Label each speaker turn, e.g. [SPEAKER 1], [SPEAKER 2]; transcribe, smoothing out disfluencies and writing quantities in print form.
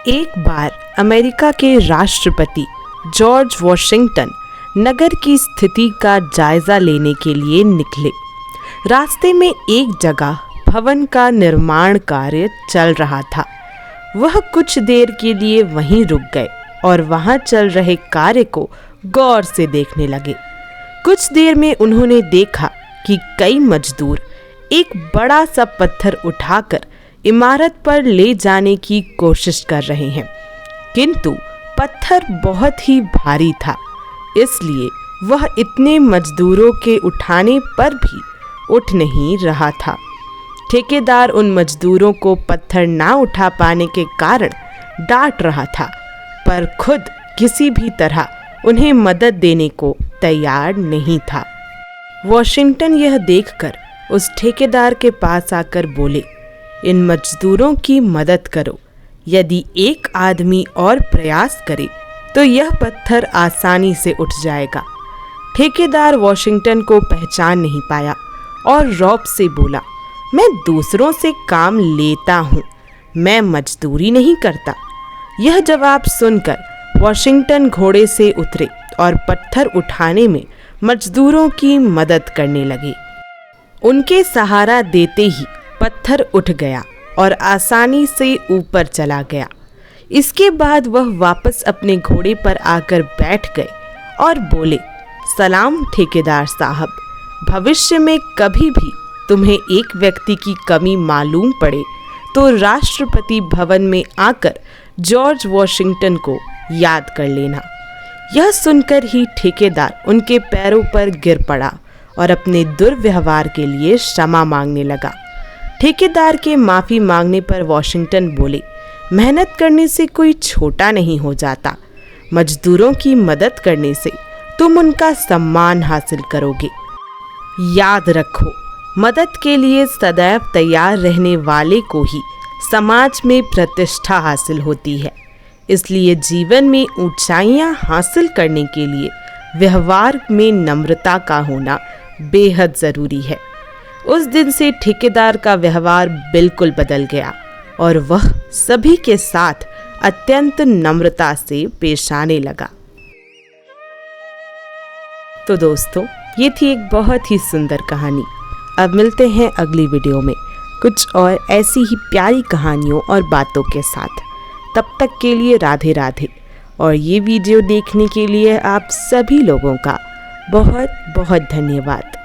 [SPEAKER 1] एक बार अमेरिका के राष्ट्रपति जॉर्ज वॉशिंगटन नगर की स्थिति का जायजा लेने के लिए निकले। रास्ते में एक जगह भवन का निर्माण कार्य चल रहा था। वह कुछ देर के लिए वहीं रुक गए और वहां चल रहे कार्य को गौर से देखने लगे। कुछ देर में उन्होंने देखा कि कई मजदूर एक बड़ा सा पत्थर उठाकर इमारत पर ले जाने की कोशिश कर रहे हैं, किंतु पत्थर बहुत ही भारी था, इसलिए वह इतने मजदूरों के उठाने पर भी उठ नहीं रहा था। ठेकेदार उन मजदूरों को पत्थर ना उठा पाने के कारण डांट रहा था, पर खुद किसी भी तरह उन्हें मदद देने को तैयार नहीं था। वॉशिंगटन यह देखकर उस ठेकेदार के पास आकर बोले, इन मजदूरों की मदद करो। यदि एक आदमी और प्रयास करे तो यह पत्थर आसानी से उठ जाएगा। ठेकेदार वॉशिंगटन को पहचान नहीं पाया और रौब से बोला, मैं दूसरों से काम लेता हूँ, मैं मजदूरी नहीं करता। यह जवाब सुनकर वॉशिंगटन घोड़े से उतरे और पत्थर उठाने में मजदूरों की मदद करने लगे। उनके सहारा देते ही पत्थर उठ गया और आसानी से ऊपर चला गया। इसके बाद वह वापस अपने घोड़े पर आकर बैठ गए और बोले, सलाम ठेकेदार साहब, भविष्य में कभी भी तुम्हें एक व्यक्ति की कमी मालूम पड़े तो राष्ट्रपति भवन में आकर जॉर्ज वॉशिंगटन को याद कर लेना। यह सुनकर ही ठेकेदार उनके पैरों पर गिर पड़ा और अपने दुर्व्यवहार के लिए क्षमा मांगने लगा। ठेकेदार के माफ़ी मांगने पर वॉशिंगटन बोले, मेहनत करने से कोई छोटा नहीं हो जाता। मजदूरों की मदद करने से तुम उनका सम्मान हासिल करोगे। याद रखो, मदद के लिए सदैव तैयार रहने वाले को ही समाज में प्रतिष्ठा हासिल होती है। इसलिए जीवन में ऊंचाइयां हासिल करने के लिए व्यवहार में नम्रता का होना बेहद ज़रूरी है। उस दिन से ठेकेदार का व्यवहार बिल्कुल बदल गया और वह सभी के साथ अत्यंत नम्रता से पेश आने लगा। तो दोस्तों, ये थी एक बहुत ही सुंदर कहानी। अब मिलते हैं अगली वीडियो में कुछ और ऐसी ही प्यारी कहानियों और बातों के साथ। तब तक के लिए राधे राधे। और ये वीडियो देखने के लिए आप सभी लोगों का बहुत बहुत धन्यवाद।